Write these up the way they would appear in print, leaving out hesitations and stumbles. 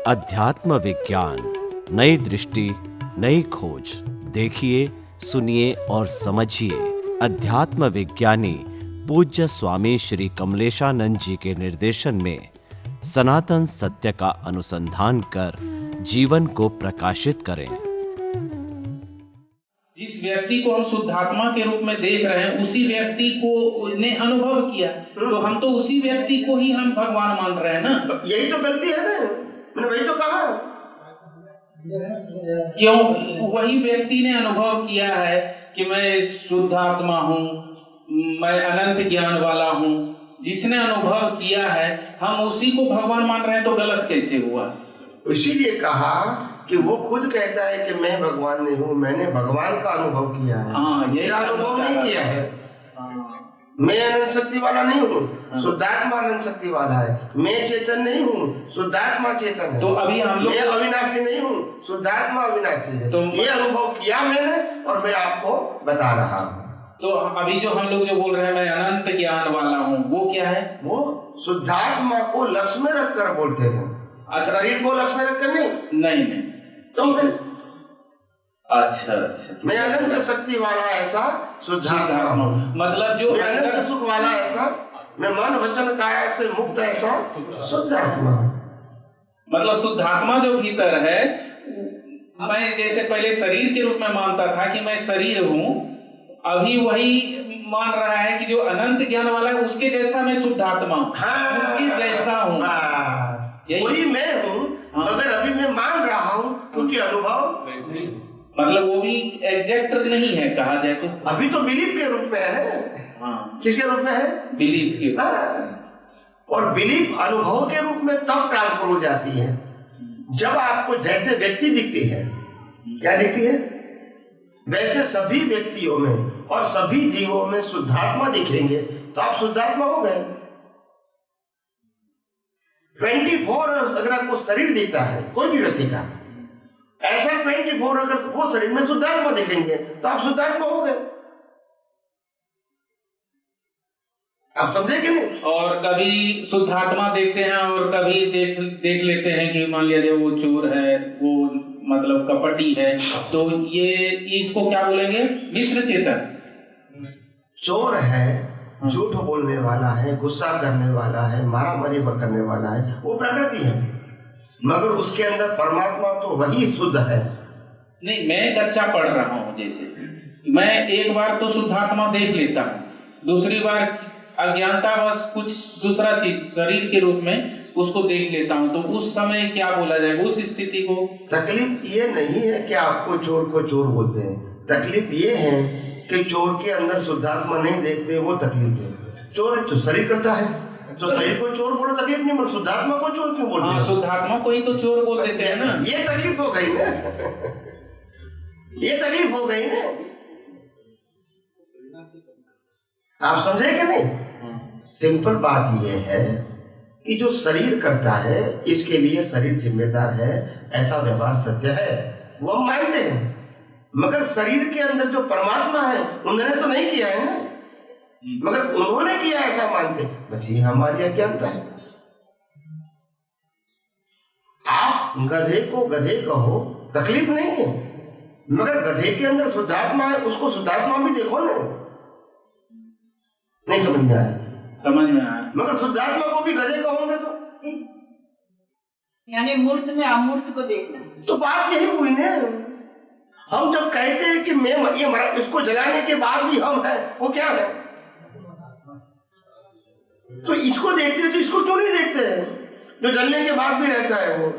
अध्यात्म विज्ञान, नई दृष्टि, नई खोज। देखिए, सुनिए और समझिए। अध्यात्म विज्ञानी पूज्य स्वामी श्री कमलेशानंद जी के निर्देशन में सनातन सत्य का अनुसंधान कर जीवन को प्रकाशित करें। जिस व्यक्ति को हम शुद्धात्मा के रूप में देख रहे हैं, उसी व्यक्ति को ने अनुभव किया, तो हम तो उसी व्यक्ति को ही हम भगवान मान रहे हैं ना। यही तो गलती है ना, मैंने वही तो कहा। क्यों? वही व्यक्ति ने अनुभव किया है कि मैं शुद्धात्मा हूँ, मैं अनंत ज्ञान वाला हूँ। जिसने अनुभव किया है, हम उसी को भगवान मान रहे हैं, तो गलत कैसे हुआ? इसीलिए कहा कि वो खुद कहता है कि मैं भगवान नहीं हूँ, मैंने भगवान का अनुभव किया है। मेरा अनुभव नहीं किया है। मैं अनंत शक्ति वाला नहीं हूँ, शुद्धात्मा अनंत शक्ति वाला है। मैं चेतन नहीं हूँ, शुद्धात्मा चेतन है। तो अभी हम लोग, मैं अविनाशी नहीं हूँ, शुद्धात्मा अविनाशी है। तो ये अनुभव किया मैंने और मैं आपको बता रहा हूँ। तो अभी जो हम लोग जो बोल रहे हैं मैं अनंत ज्ञान वाला हूँ, वो क्या है? वो शुद्धात्मा को लक्ष्य में रखकर बोलते हैं। शरीर को लक्ष्य में रखकर नहीं। तो अच्छा, मैं अनंत शक्ति वाला ऐसा शुद्धात्मा, मतलब जो मैं अनंत सुख वाला ऐसा, मैं मन वचन काया से मुक्त ऐसा शुद्धात्मा। मतलब शुद्धात्मा जो भीतर है, मैं जैसे पहले शरीर के रूप में मानता था कि मैं शरीर हूँ, अभी वही मान रहा है कि जो अनंत ज्ञान वाला है उसके जैसा मैं शुद्धात्मा हूँ। हाँ, उसके जैसा हूँ, वही मैं हूँ। मगर अभी मैं मान रहा हूँ क्योंकि अनुभव, मतलब वो भी एग्जैक्ट नहीं है कहा जाए तो। अभी तो बिलीफ के रूप में है। किसके रूप में है? बिलीफ के। और बिलीफ अनुभव के रूप में तब ट्रांसफर हो जाती है जब आपको जैसे व्यक्ति दिखती है, क्या दिखती है, वैसे सभी व्यक्तियों में और सभी जीवों में शुद्धात्मा दिखेंगे तो आप शुद्धात्मा हो गए। 24 अगर आपको शरीर दिखता है कोई भी व्यक्ति का, ऐसा 24 अगर वो शरीर में शुद्धात्मा दिखेंगे तो आप शुद्धात्मा हो गए। आप समझे कि नहीं? और कभी शुद्धात्मा देखते हैं और कभी देख लेते हैं कि मान लिया वो चोर है, वो मतलब कपटी है, तो ये इसको क्या बोलेंगे? मिश्र चेतन। चोर है, झूठ बोलने वाला है, गुस्सा करने वाला है, मारामारी करने वाला है, वो प्रकृति है। मगर उसके अंदर परमात्मा तो वही शुद्ध है। नहीं, मैं कच्चा पढ़ रहा हूँ। जैसे मैं एक बार तो शुद्धात्मा देख लेता हूँ, दूसरी बार अज्ञानतावश कुछ दूसरा चीज शरीर के रूप में उसको देख लेता हूँ, तो उस समय क्या बोला जाएगा उस स्थिति को? तकलीफ ये नहीं है कि आपको चोर को चोर बोलते हैं, तकलीफ ये है कि चोर के अंदर शुद्धात्मा नहीं देखते, वो तकलीफ है। चोर तो शरीर करता है, तो शरीर को चोर बोलो तकलीफ नहीं, पर शुद्धात्मा को चोर क्यों बोलते हैं? शुद्धात्मा को ही तो चोर बोल देते हैं ना। ये तकलीफ हो गई ना, ये तकलीफ हो गई ना। आप समझे कि नहीं? सिंपल बात यह है कि जो शरीर करता है इसके लिए शरीर जिम्मेदार है, ऐसा व्यवहार सत्य है, वो हम मानते हैं। मगर शरीर के अंदर जो परमात्मा है उन्होंने तो नहीं किया है ना, मगर उन्होंने किया ऐसा मानते, बस ये हमारी अज्ञानता है। आप गधे को गधे कहो तकलीफ नहीं है, मगर गधे के अंदर शुद्धात्मा है, उसको शुद्धात्मा भी देखो ना। नहीं समझ में आया? समझ में आया। मगर शुद्धात्मा को भी गधे कहोगे तो यानी मूर्त में अमूर्त को देखना, तो बात यही हुई ना। हम जब कहते हैं कि मैं ये इसको जलाने के बाद भी हम हैं, वो क्या है? तो इसको देखते हैं तो इसको क्यों नहीं देखते हैं जो जलने के बाद भी रहता है? वो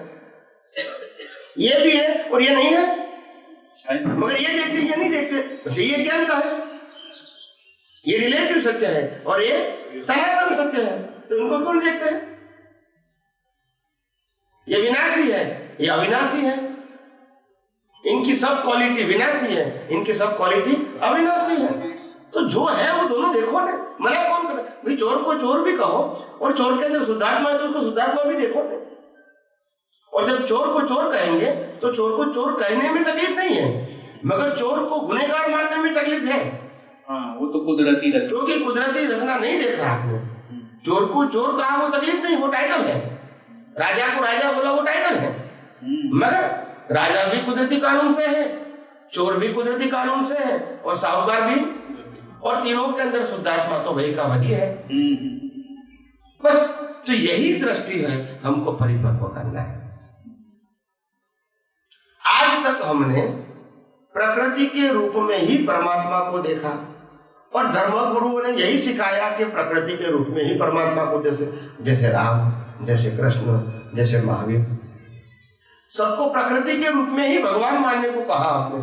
ये भी है और ये नहीं है, मगर ये देखते ये नहीं देखते। ये ज्ञान का है, ये रिलेटिव सत्य है और ये सनातन सत्य है, तो इनको क्यों देखते हैं? ये विनाशी है, ये अविनाशी है। इनकी सब क्वालिटी विनाशी है, इनकी सब क्वालिटी अविनाशी है। तो जो है वो दोनों देखो ना, मना कौन करे? भाई चोर को चोर भी कहो और चोर के अंदर शुद्धात्मा है तो उसको शुद्धात्मा भी देखो ना। और जब चोर को चोर कहेंगे तो चोर को चोर कहने में तकलीफ नहीं है, मगर चोर को गुनहगार मानने में तकलीफ है। वो तो कुदरती रचना, क्योंकि कुदरती रचना नहीं देखा आपने। चोर को चोर कहा वो तकलीफ नहीं, वो टाइटल है। राजा को राजा बोला वो टाइटल है, मगर राजा भी कुदरती कानून से है, चोर भी कुदरती कानून से है, और साहूकार भी, और तीनों के अंदर शुद्धात्मा तो वही का वही है। बस तो यही दृष्टि है हमको परिपक्व करना है। आज तक हमने प्रकृति के रूप में ही परमात्मा को देखा, और धर्म गुरुओं ने यही सिखाया कि प्रकृति के रूप में ही परमात्मा को, जैसे राम, जैसे कृष्ण, जैसे महावीर, सबको प्रकृति के रूप में ही भगवान मानने को कहा आपने,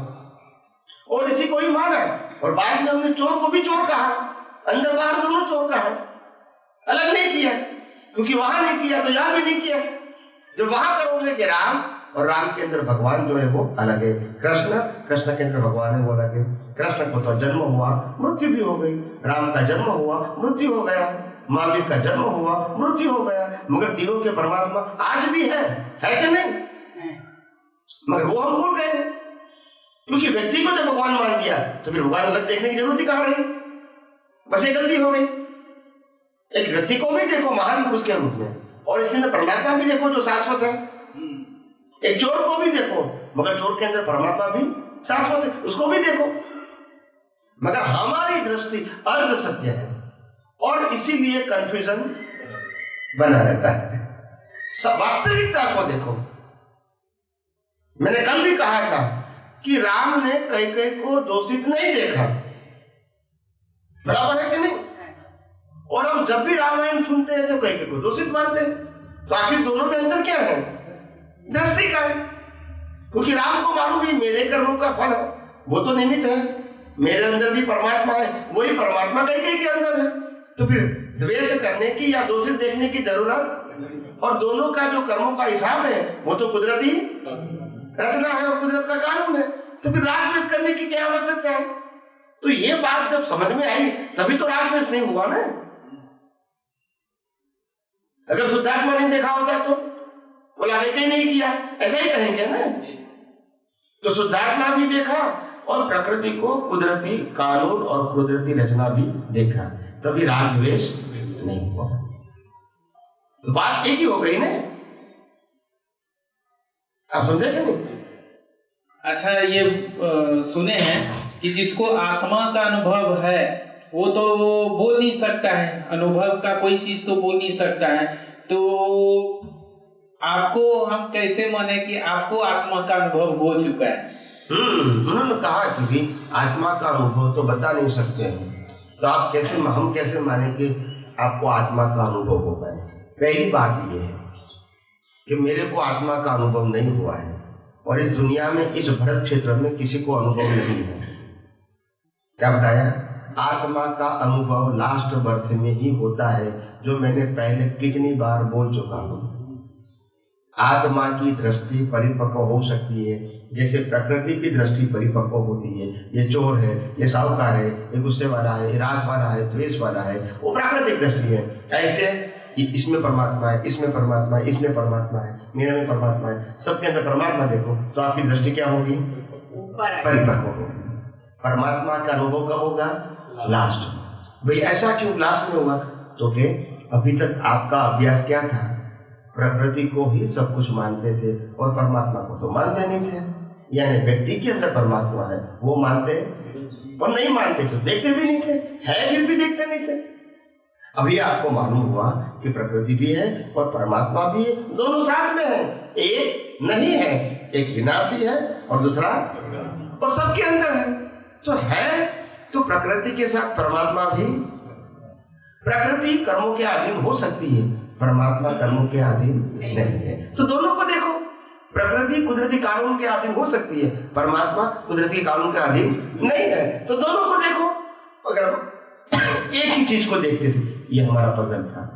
और इसी को ही माना। और बाद में हमने चोर को भी चोर कहा, अंदर बाहर दोनों चोर कहा, अलग नहीं किया, क्योंकि वहां नहीं किया तो यहां भी नहीं किया। जब वहां करोगे कि राम, और राम के अंदर भगवान जो है वो अलग है, कृष्ण, कृष्ण के अंदर भगवान है वो अलग है। कृष्ण को तो जन्म हुआ, मृत्यु भी हो गई, राम का जन्म हुआ, मृत्यु हो गया, महावीर का जन्म हुआ, मृत्यु हो गया, मगर तीनों के परमात्मा आज भी है कि नहीं? मगर वो हम भूल गए, क्योंकि व्यक्ति को जब भगवान मान दिया तो फिर भगवान अलग देखने की जरूरत ही कहां रही? बस ये गलती हो गई। एक व्यक्ति को भी देखो महान पुरुष के रूप में, और इसके अंदर परमात्मा भी देखो जो शाश्वत है। एक चोर को भी देखो, मगर चोर के अंदर परमात्मा भी शाश्वत है, उसको भी देखो। मगर हमारी दृष्टि अर्ध सत्य है, और इसीलिए कंफ्यूजन बना रहता है। वास्तविकता को देखो। मैंने कल भी कहा था कि राम ने कैकेयी को दोषित नहीं देखा, बराबर है कि नहीं? और हम जब भी रामायण सुनते हैं तो कैकेयी को दोषित मानते हैं। तो आखिर दोनों में अंतर क्या है? दृष्टि का है। क्योंकि राम को मालूम भी मेरे कर्मों का फल है, वो तो निमित्त है, मेरे अंदर भी परमात्मा है, वही परमात्मा कैकेयी के अंदर है। तो फिर द्वेष करने की या दोषित देखने की जरूरत, और दोनों का जो कर्मों का हिसाब है वो तो कुदरती रचना है और कुदरत का कानून है। तो फिर राग द्वेष करने की क्या आवश्यकता है? तो ये बात जब समझ में आई तभी तो राग द्वेष नहीं हुआ ना। अगर शुद्धात्मा नहीं देखा होता तो बोला कैकेयी नहीं किया, ऐसा ही कहेंगे ना। तो शुद्धात्मा भी देखा, और प्रकृति को कुदरती कानून और कुदरती रचना भी देखा, तभी राग द्वेष नहीं हुआ। तो बात एक ही हो गई ना। आप समझे कि नहीं? अच्छा, ये सुने हैं कि जिसको आत्मा का अनुभव है वो तो बोल नहीं सकता है, अनुभव का कोई चीज तो बोल नहीं सकता है। तो आपको हम कैसे माने कि आपको आत्मा का अनुभव हो चुका है? उन्होंने कहा कि भी आत्मा का अनुभव तो बता नहीं सकते हैं, तो आप कैसे, हम कैसे माने कि आपको आत्मा का अनुभव हो पाए? पहली बात यह है कि मेरे को आत्मा का अनुभव नहीं हुआ है, और इस दुनिया में, इस भरत क्षेत्र में किसी को अनुभव नहीं है। क्या बताया? आत्मा का अनुभव लास्ट बर्थ में ही होता है, जो मैंने पहले कितनी बार बोल चुका हूं। आत्मा की दृष्टि परिपक्व हो सकती है जैसे प्रकृति की दृष्टि परिपक्व होती है। ये चोर है, ये साहूकार है, ये गुस्से वाला है, ये राग वाला है, द्वेष वाला है, वो प्राकृतिक दृष्टि है। ऐसे इसमें परमात्मा है, इसमें परमात्मा है, इसमें परमात्मा है, मेरे में परमात्मा है, सबके अंदर परमात्मा देखो, तो आपकी दृष्टि क्या होगी? परिपक्व होगी। परमात्मा का अनुभव कब होगा? लास्ट। भाई ऐसा क्यों लास्ट में हुआ? तो कि अभी तक आपका अभ्यास क्या था? प्रकृति को ही सब कुछ मानते थे, और परमात्मा को तो मानते नहीं थे। यानी व्यक्ति के अंदर परमात्मा है वो मानते, और नहीं मानते तो देखते भी नहीं थे, है फिर भी देखते नहीं थे। अभी आपको मालूम हुआ कि प्रकृति भी है और परमात्मा भी है, दोनों साथ में है, एक नहीं है, एक विनाशी है और दूसरा और सबके अंदर है। तो है तो प्रकृति के साथ परमात्मा भी। प्रकृति कर्मों के अधीन हो सकती है, परमात्मा कर्मों के अधीन नहीं है। तो दोनों को देखो, प्रकृति कुदरती कानून के अधीन हो सकती है, परमात्मा कुदरती कानून के अधीन नहीं है। तो दोनों को देखो। अगर एक ही चीज को देखते थे, ये हमारा पजल था।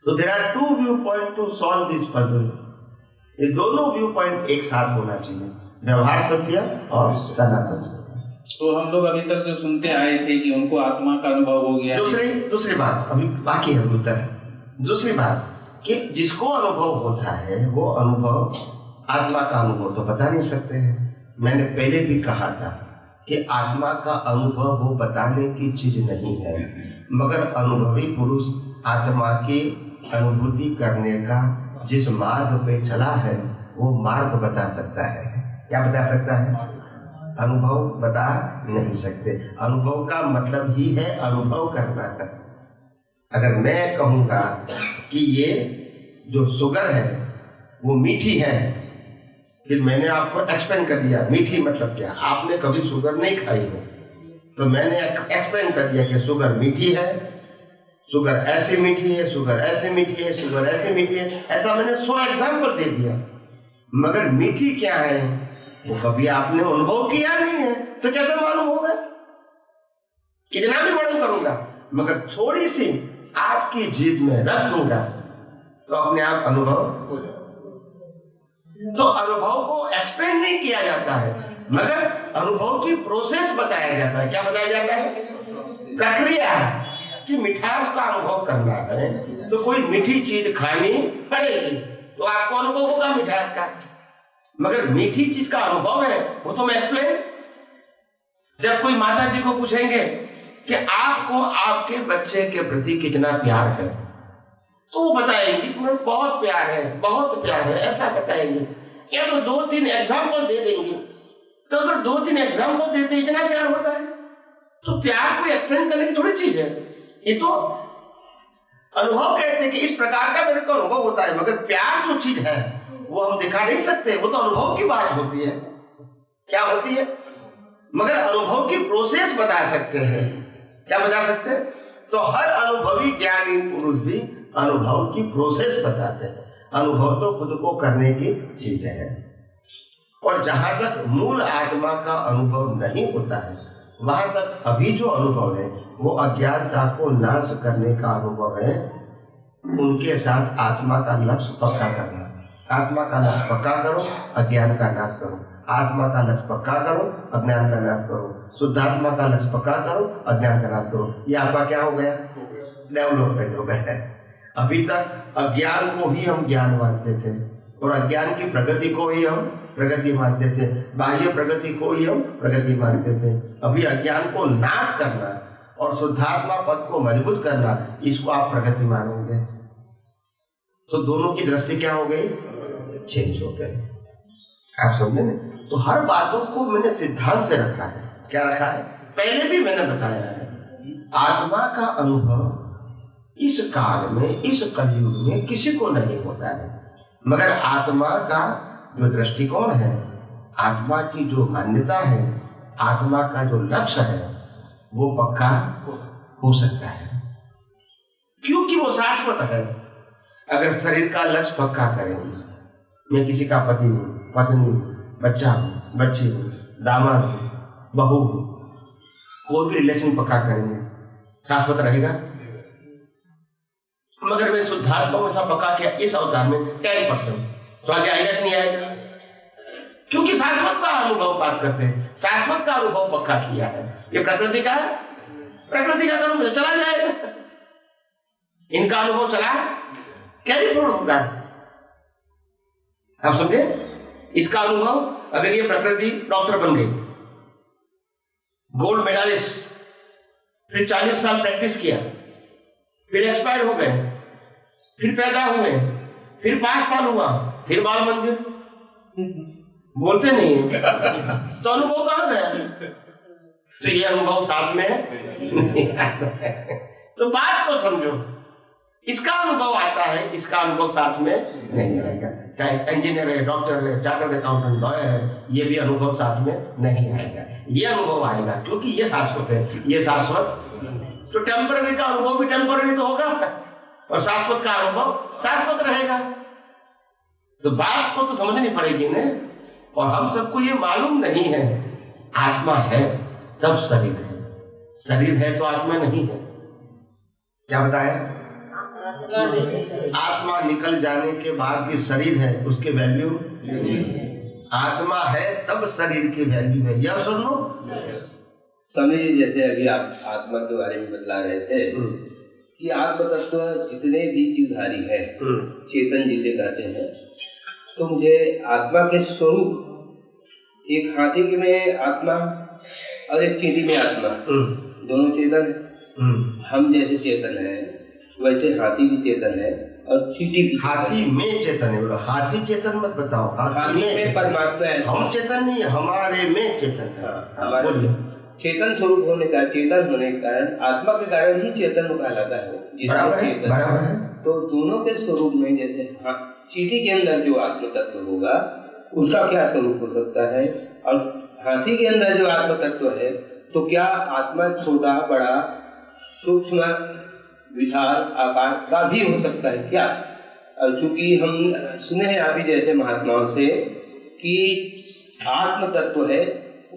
तो there are two viewpoint to solve this puzzle. ये दोनों व्यू पॉइंट एक साथ होना चाहिए, व्यवहार सत्य और सनातन सत्य। तो हम लोग अभी तक जो सुनते आए थे कि उनको आत्मा का अनुभव हो गया। दूसरी बात अभी बाकी है उत्तर। दूसरी बात कि जिसको अनुभव होता है वो अनुभव, आत्मा का अनुभव तो बता नहीं सकते हैं। मैंने पहले भी कहा था कि आत्मा का अनुभव वो बताने की चीज नहीं है, मगर अनुभवी पुरुष आत्मा की अनुभूति करने का जिस मार्ग पे चला है वो मार्ग बता सकता है। क्या बता सकता है? अनुभव बता नहीं सकते। अनुभव का मतलब ही है अनुभव करना है। अगर मैं कहूँगा कि ये जो शुगर है वो मीठी है, फिर मैंने आपको एक्सप्लेन कर दिया मीठी मतलब क्या, आपने कभी शुगर नहीं खाई है, तो मैंने एक्सप्लेन कर दिया कि शुगर मीठी है, शुगर ऐसे मीठी है, शुगर ऐसे मीठी है, शुगर ऐसे मीठी है, ऐसा मैंने 100 एग्जाम्पल दे दिया। मगर मीठी क्या है वो कभी आपने अनुभव किया नहीं है, तो कैसे मालूम होगा? कितना भी वर्णन करूंगा मगर थोड़ी सी आपकी जीभ में रख दूंगा तो अपने आप अनुभव हो जाएगा। तो अनुभव को एक्सप्लेन नहीं किया जाता है मगर अनुभव की प्रोसेस बताया जाता है। क्या बताया जाता है? प्रक्रिया कि मिठास का अनुभव करना है तो कोई मीठी चीज खानी पड़ेगी, तो आपको अनुभव होगा मिठास का। मगर मीठी चीज का अनुभव है वो तो मैं एक्सप्लेन। जब कोई माता जी को पूछेंगे कि आपको आपके बच्चे के प्रति कितना प्यार है, तो वो बताएंगे कि मैं बहुत प्यार है, बहुत प्यार है, ऐसा बताएंगे। या तो 2-3 एग्जाम्पल दे देंगे। तो अगर 2-3 एग्जाम्पल देते इतना प्यार होता है तो प्यार को एक्सप्लेन करने की थोड़ी चीज है, ये तो अनुभव कहते हैं कि इस प्रकार का मेरे को अनुभव होता है। मगर प्यार जो चीज है वो हम दिखा नहीं सकते, वो तो अनुभव की बात होती है। क्या होती है? मगर अनुभव की प्रोसेस बता सकते हैं। क्या बता सकते हैं? तो हर अनुभवी ज्ञानी पुरुष भी अनुभव की प्रोसेस बताते हैं। अनुभव तो खुद को करने की चीज है। और जहां तक मूल आत्मा का अनुभव नहीं होता है वहां तक अभी जो अनुभव है वो अज्ञानता को नाश करने का अनुभव है। उनके साथ आत्मा का लक्ष्य पक्का करना। आत्मा का लक्ष्य पक्का करो, अज्ञान का नाश करो। आत्मा का लक्ष्य पक्का करो, अज्ञान का नाश करो। शुद्धात्मा का लक्ष्य पक्का करो, अज्ञान का नाश करो। ये आपका क्या हो गया? डेवलपमेंट हो गया है। अभी तक अज्ञान को ही हम ज्ञान मानते थे और अज्ञान की प्रगति को ही हम प्रगति मानते थे, बाह्य प्रगति को ही हम प्रगति मानते थे। अभी अज्ञान को नाश करना और शुद्धात्मा पद को मजबूत करना, इसको आप प्रगति मानोगे। तो दोनों की दृष्टि क्या हो गई? चेंज हो गई। आप समझे ना? तो हर बातों को मैंने सिद्धांत से रखा है। क्या रखा है? पहले भी मैंने बताया है, आत्मा का अनुभव इस काल में, इस कलयुग में किसी को नहीं होता है। मगर आत्मा का जो दृष्टिकोण है, आत्मा की जो मान्यता है, आत्मा का जो लक्ष्य है वो पक्का हो सकता है क्योंकि वो शाश्वत है। अगर शरीर का लक्ष्य पक्का करेंगे, मैं किसी का पति हूँ, पत्नी हूँ, बच्चा हूँ, बच्ची हूँ, दामाद हूँ, बहू हूँ, कोई भी रिलेशन पक्का करेंगे, शाश्वत रहेगा। मगर मैं शुद्धात्मा को ऐसा पक्का किया इस अवतार में 10%, तो आगे आएगा कि नहीं आएगा? क्योंकि शाश्वत का अनुभव बात करते हैं, शाश्वत का अनुभव पक्का किया है। ये प्रकृति का है, प्रकृति का कर्म चला जाएगा। इनका अनुभव चला कैसे पूर्ण होगा? आप समझे? इसका अनुभव, अगर ये प्रकृति डॉक्टर बन गई, गोल्ड मेडलिस्ट, फिर 40 साल प्रैक्टिस किया, फिर एक्सपायर हो गए, फिर पैदा हुए, फिर 5 साल हुआ, फिर बाल मंदिर, बोलते नहीं है तो अनुभव कहां गया? तो ये अनुभव साथ में तो बात को समझो, इसका अनुभव आता है, इसका अनुभव साथ में नहीं आएगा। चाहे इंजीनियर है, डॉक्टर है, चार्टर्ड अकाउंटेंट, लॉयर है, ये भी अनुभव साथ में नहीं आएगा। ये अनुभव आएगा क्योंकि ये शाश्वत है, ये शाश्वत। तो टेम्पररी का अनुभव भी टेम्पररी तो होगा और शाश्वत का अनुभव शाश्वत रहेगा। तो बात को तो समझनी पड़ेगी ना। और हम सबको ये मालूम नहीं है, आत्मा है तब शरीर है, शरीर है तो आत्मा नहीं है। क्या बताया? आत्मा निकल जाने के बाद भी शरीर है, उसके वैल्यू आत्मा है तब शरीर की वैल्यू है। यह सुन लो। स्वामी जी, जैसे अभी आप आत्मा के बारे में बतला रहे थे कि आत्म तत्व जितने भी जीवधारी है, चेतन जिसे कहते हैं, तो मुझे आत्मा के स्वरूप, एक हाथी के में आत्मा और एक चींटी में आत्मा, दोनों चेतन। हम जैसे चेतन है वैसे हाथी भी चेतन है और चींटी भी हाथी में चेतन है, बोलो हाथी चेतन मत बताओ, हाथी में परमात्मा है। हम चेतन नहीं, हमारे में चेतन है। हमारे चेतन स्वरूप होने का, चेतन होने के कारण, आत्मा के कारण ही चेतन कहलाता है। बराबर है। तो दोनों के स्वरूप में, जैसे चींटी के अंदर जो आत्म तत्व होगा उसका क्या स्वरूप हो सकता है, और हाथी के अंदर जो आत्म तत्व है, तो क्या आत्मा छोटा बड़ा सूक्ष्म विचार आकार का भी हो सकता है क्या? चूंकि हम सुने हैं अभी जैसे महात्माओं से कि आत्म तत्व है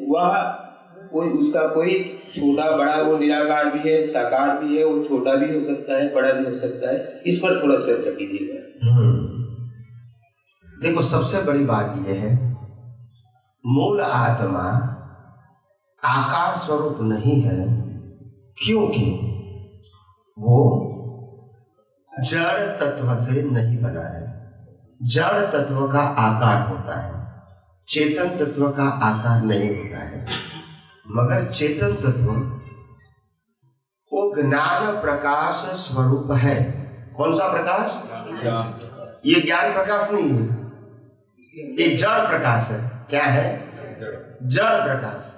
वह कोई, उसका कोई छोटा बड़ा, वो निराकार भी है, साकार भी है, वो छोटा भी हो सकता है, बड़ा भी हो सकता है। इस पर थोड़ा चर्चा कीजिएगा। देखो, सबसे बड़ी बात यह है, मूल आत्मा आकार स्वरूप नहीं है, क्योंकि वो जड़ तत्व से नहीं बना है। जड़ तत्व का आकार होता है, चेतन तत्व का आकार नहीं होता है। मगर चेतन तत्व वो ज्ञान प्रकाश स्वरूप है। कौन सा प्रकाश? ये ज्ञान प्रकाश नहीं है, ये जड़ प्रकाश है। क्या है? जड़ प्रकाश।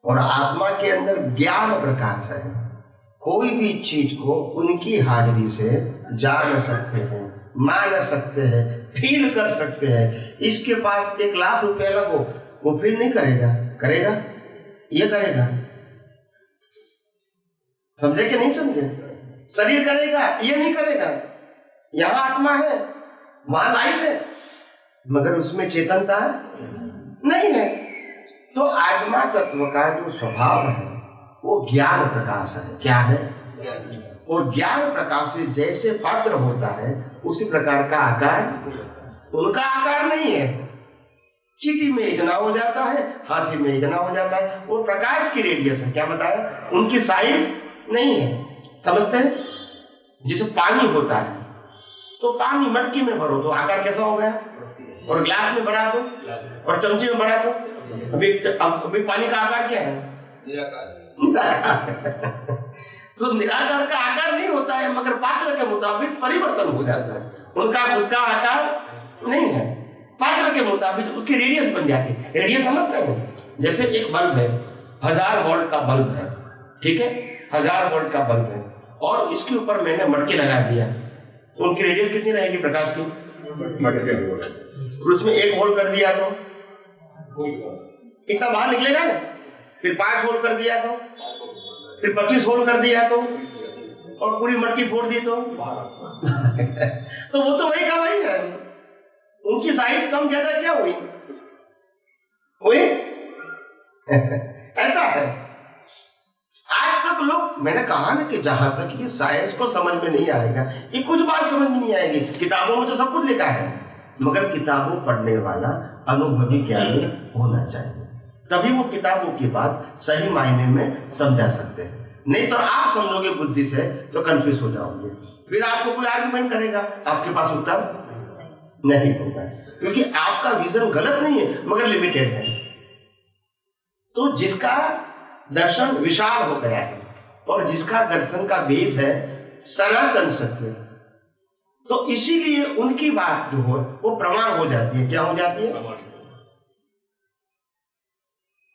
और आत्मा के अंदर ज्ञान प्रकाश है। कोई भी चीज को उनकी हाजिरी से जान सकते हैं, मान सकते हैं, फील कर सकते हैं। इसके पास 1 लाख रुपए लगो, वो फील नहीं करेगा? करेगा? ये करेगा? समझे कि नहीं समझे? शरीर करेगा, ये नहीं करेगा। यहाँ आत्मा है, वहां लाइट है, मगर उसमें चेतनता नहीं है। तो आत्मा तत्व का जो स्वभाव है वो ज्ञान प्रकाश है। क्या है? और ज्ञान प्रकाश से जैसे पात्र होता है उसी प्रकार का आकार उनका आकार नहीं है। चींटी में इतना हो जाता है, हाथी में इतना हो जाता है। वो प्रकाश की रेडियस है। क्या बताया? उनकी साइज नहीं है। समझते हैं? जिसे पानी होता है तो पानी मटकी में भरो तो आकार कैसा हो गया, और ग्लास में भरा तो, और चमचे में भरा तो अभी पानी का आकार क्या है? निराकार। तो निराकार का आकार नहीं होता है, मगर पात्र के मुताबिक परिवर्तन हो जाता है। उनका खुद का आकार नहीं है, पात्र के मुताबिक उसकी रेडियस बन जाती है। रेडियस समझते हैं? जैसे एक बल्ब है, 1000 वोल्ट का बल्ब है, ठीक है, 1000 वोल्ट का बल्ब है, और इसके ऊपर मैंने मटके लगा दिया, तो उनकी रेडियस कितनी रहेगी प्रकाश की? उसमें 1 होल कर दिया तो इतना बाहर निकलेगा ना। फिर 5 होल कर दिया तो, फिर 25 होल कर दिया तो, और पूरी मटकी फोड़ दी तो तो वो तो वही का वही है। उनकी साइज कम ज्यादा क्या हुई? ऐसा है। आज तक लोग, मैंने कहा ना कि जहां तक ये साइंस को समझ में नहीं आएगा, ये कुछ बात समझ में नहीं आएगी। किताबों में तो सब कुछ लिखा है, मगर किताबों पढ़ने वाला अनुभवी ज्ञानी होना चाहिए, तभी वो किताबों की बात सही मायने में समझा सकते हैं। नहीं तो आप समझोगे बुद्धि से तो कंफ्यूज हो जाओगे, फिर आपको कोई आर्गुमेंट करेगा, आपके पास उत्तर नहीं होगा, क्योंकि आपका विजन गलत नहीं है मगर लिमिटेड है। तो जिसका दर्शन विशाल हो गया है और जिसका दर्शन का बेस है सनातन सत्य, तो इसीलिए उनकी बात जो हो वो प्रमाण हो जाती है। क्या हो जाती है?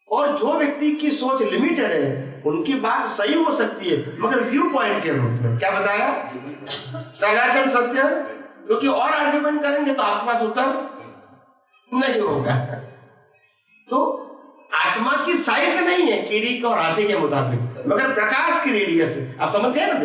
और जो व्यक्ति की सोच लिमिटेड है उनकी बात सही हो सकती है मगर व्यू पॉइंट के रूप में। क्या बताया? सनातन सत्य, क्योंकि और आर्ग्यूमेंट करेंगे तो आपके पास उत्तर नहीं होगा। तो आत्मा की साइज नहीं है कीड़ी के और हाथी के मुताबिक, मगर प्रकाश की रेडियस है। आप समझ गए ना?